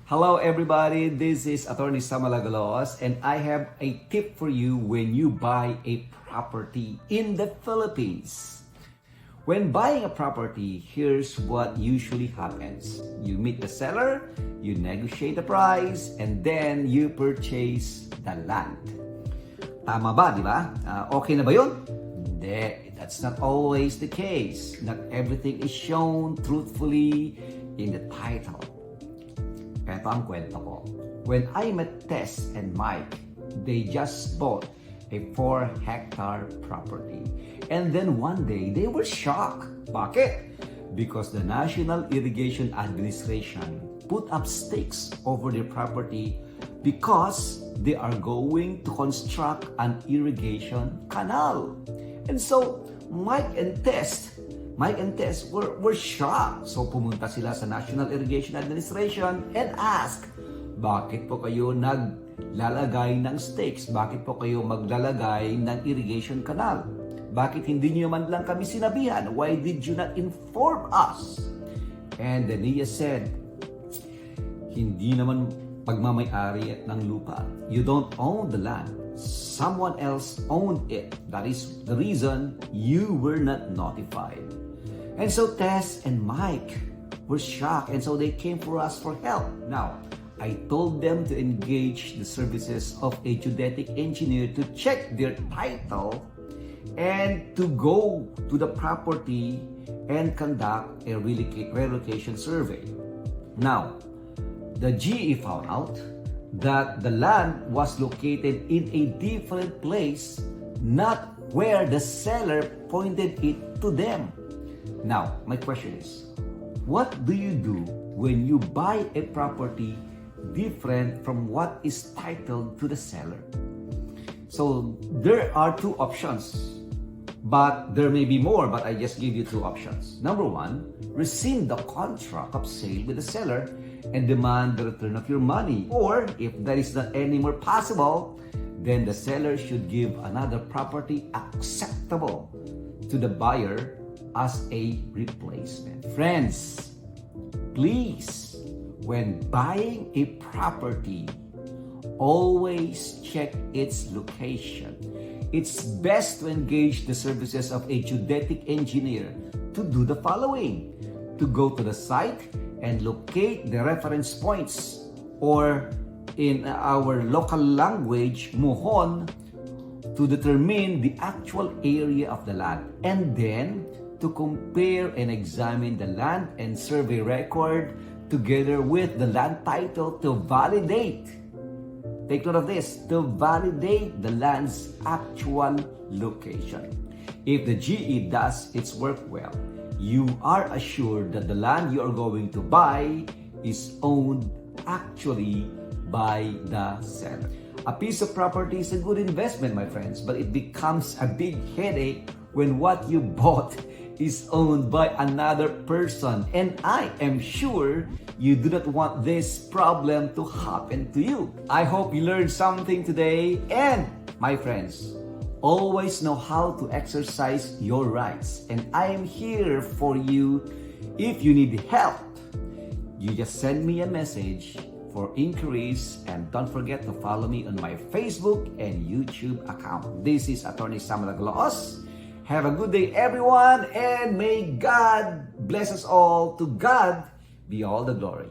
Hello everybody, this is Attorney Samalagalos and I have a tip for you when you buy a property in the Philippines. When buying a property, here's what usually happens. You meet the seller, you negotiate the price, and then you purchase the land. Tama ba, di ba? Okay na ba yun? Hindi, that's not always the case. Not everything is shown truthfully in the title. Ito ang kwento ko. When I met Tess and Mike, they just bought a 4-hectare property. And then one day, they were shocked. Bakit? Because the National Irrigation Administration put up stakes over their property because they are going to construct an irrigation canal. And so, Mike and Tess were shocked. So pumunta sila sa National Irrigation Administration and asked, bakit po kayo naglalagay ng stakes? Bakit po kayo maglalagay ng irrigation canal? Bakit hindi niyo man lang kami sinabihan? Why did you not inform us? And the NIA said, hindi naman pagmamay-ari ng lupa. You don't own the land. Someone else owned it. That is the reason you were not notified. And so Tess and Mike were shocked, and so they came for us for help. Now, I told them to engage the services of a geodetic engineer to check their title and to go to the property and conduct a relocation survey. Now, the GE found out that the land was located in a different place, not where the seller pointed it to them. Now, my question is, what do you do when you buy a property different from what is titled to the seller? So, there are two options, but there may be more, but I just give you two options. Number one, rescind the contract of sale with the seller and demand the return of your money. Or, if that is not anymore possible, then the seller should give another property acceptable to the buyer as a replacement. Friends, please, when buying a property, always check its location. It's best to engage the services of a geodetic engineer to do the following: to go to the site and locate the reference points, or in our local language, muhon, to determine the actual area of the land, and then to compare and examine the land and survey record together with the land title to validate, take note of this, to validate the land's actual location. If the GE does its work well, you are assured that the land you are going to buy is owned actually by the seller. A piece of property is a good investment, my friends, but it becomes a big headache when what you bought is owned by another person. And I am sure you do not want this problem to happen to you. I hope you learned something today. And my friends, always know how to exercise your rights. And I am here for you. If you need help, you just send me a message for inquiries, and don't forget to follow me on my Facebook and YouTube account. This is Attorney Samalagalos. Have a good day, everyone, and may God bless us all. To God be all the glory.